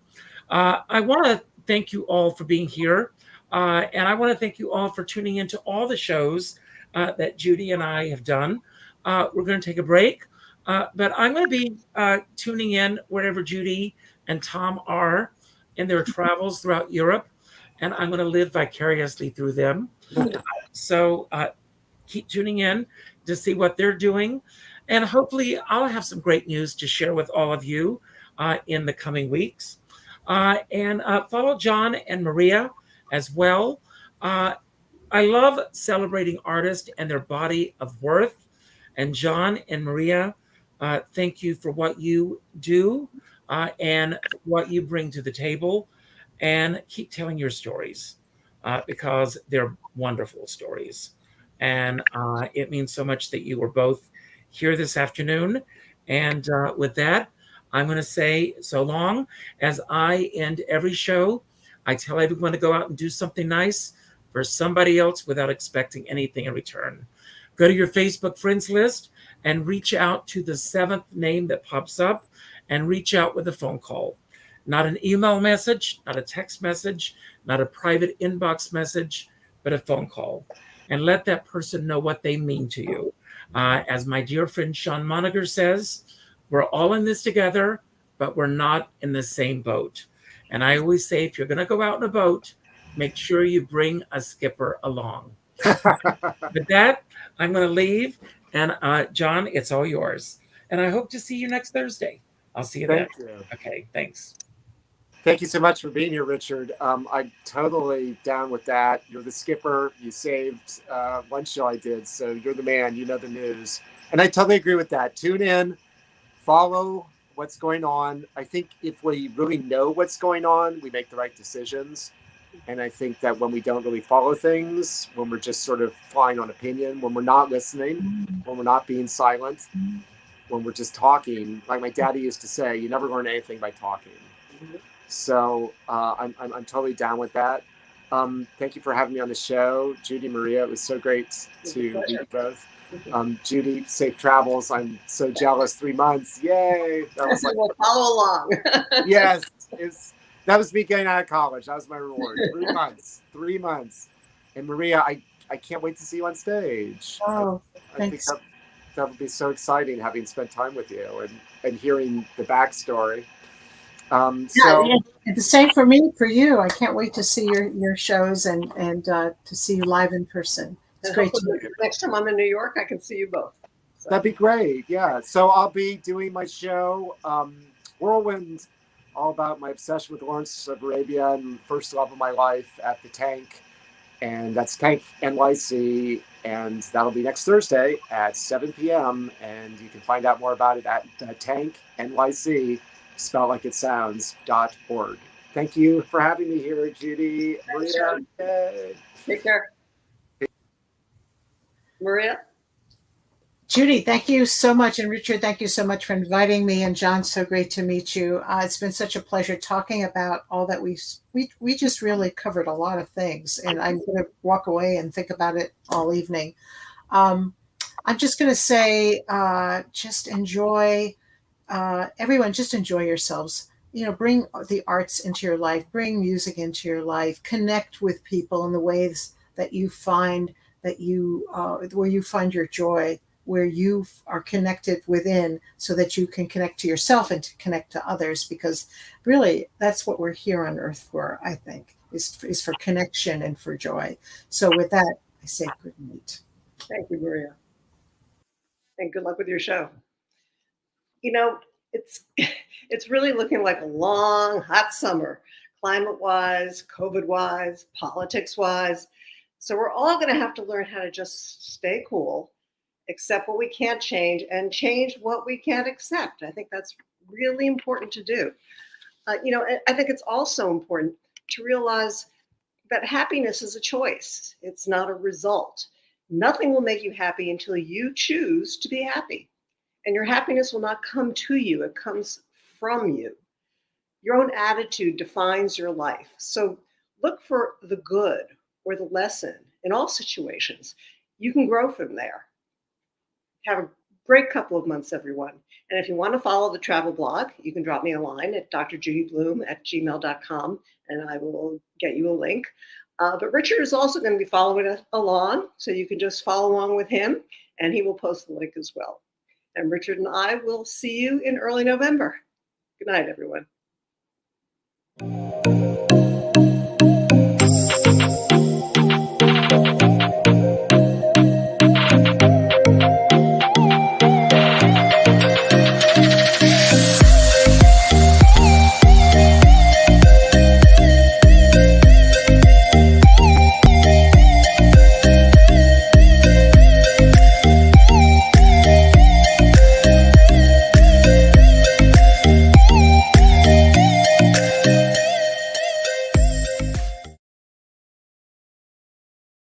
I want to thank you all for being here. And I want to thank you all for tuning into all the shows that Judi and I have done. We're going to take a break, but I'm going to be tuning in wherever Judi and Tom are in their travels throughout Europe, and I'm going to live vicariously through them. So keep tuning in to see what they're doing, and hopefully I'll have some great news to share with all of you in the coming weeks. And follow John and Maria as well. I love celebrating artists and their body of worth. And John and Maria, thank you for what you do and what you bring to the table. And keep telling your stories because they're wonderful stories. And it means so much that you were both here this afternoon. And with that, I'm going to say so long. As I end every show, I tell everyone to go out and do something nice for somebody else without expecting anything in return. Go to your Facebook friends list and reach out to the 7th name that pops up, and reach out with a phone call. Not an email message, not a text message, not a private inbox message, but a phone call. And let that person know what they mean to you. As my dear friend Sean Moniger says, we're all in this together, but we're not in the same boat. And I always say, if you're going to go out in a boat, make sure you bring a skipper along. With that, I'm going to leave. And John, it's all yours. And I hope to see you next Thursday. I'll see you then. Thank you. Okay, thanks. Thank you so much for being here, Richard. I'm totally down with that. You're the skipper. You saved one show I did, so you're the man. You know the news. And I totally agree with that. Tune in, follow what's going on. I think if we really know what's going on, we make the right decisions. And I think that when we don't really follow things, when we're just sort of flying on opinion, when we're not listening, when we're not being silent, when we're just talking, like my daddy used to say, you never learn anything by talking. So I'm totally down with that. Thank you for having me on the show, Judi, Maria. It was so great to meet you both. Judi, safe travels. I'm so jealous. 3 months, yay! That was like, we'll follow along. yes, that was me getting out of college. That was my reward. 3 months, 3 months. And Maria, I can't wait to see you on stage. Oh, I think that would be so exciting, having spent time with you and hearing the backstory. Yeah, the same for me, for you. I can't wait to see your shows and to see you live in person. It's great to meet you. Next time I'm in New York, I can see you both. So. That'd be great. Yeah. So I'll be doing my show, Whirlwind, all about my obsession with Lawrence of Arabia and first love of my life at the Tank. And that's Tank NYC. And that'll be next Thursday at 7 p.m. And you can find out more about it at Tank NYC. Spelled like it sounds.org. Thank you for having me here, Judi. Maria. Take care. Maria? Judy, thank you so much. And Richard, thank you so much for inviting me. And John, so great to meet you. It's been such a pleasure talking about all that we just really covered a lot of things. And I'm going to walk away and think about it all evening. I'm just going to say, just enjoy. Everyone, just enjoy yourselves. Bring the arts into your life, bring music into your life, connect with people in the ways that you find where you find your joy, where you are connected within, so that you can connect to yourself and to connect to others, because really that's what we're here on earth for, I think, is for connection and for joy. So with that, I say good night. Thank you, Maria. And good luck with your show. It's really looking like a long, hot summer, climate-wise, COVID-wise, politics-wise. So we're all going to have to learn how to just stay cool, accept what we can't change, and change what we can't accept. I think that's really important to do. I think it's also important to realize that happiness is a choice. It's not a result. Nothing will make you happy until you choose to be happy. And your happiness will not come to you. It comes from you. Your own attitude defines your life. So look for the good or the lesson in all situations. You can grow from there. Have a great couple of months, everyone. And if you want to follow the travel blog, you can drop me a line at drjudibloom@gmail.com, and I will get you a link. But Richard is also going to be following us along, so you can just follow along with him, and he will post the link as well. And Richard and I will see you in early November. Good night, everyone.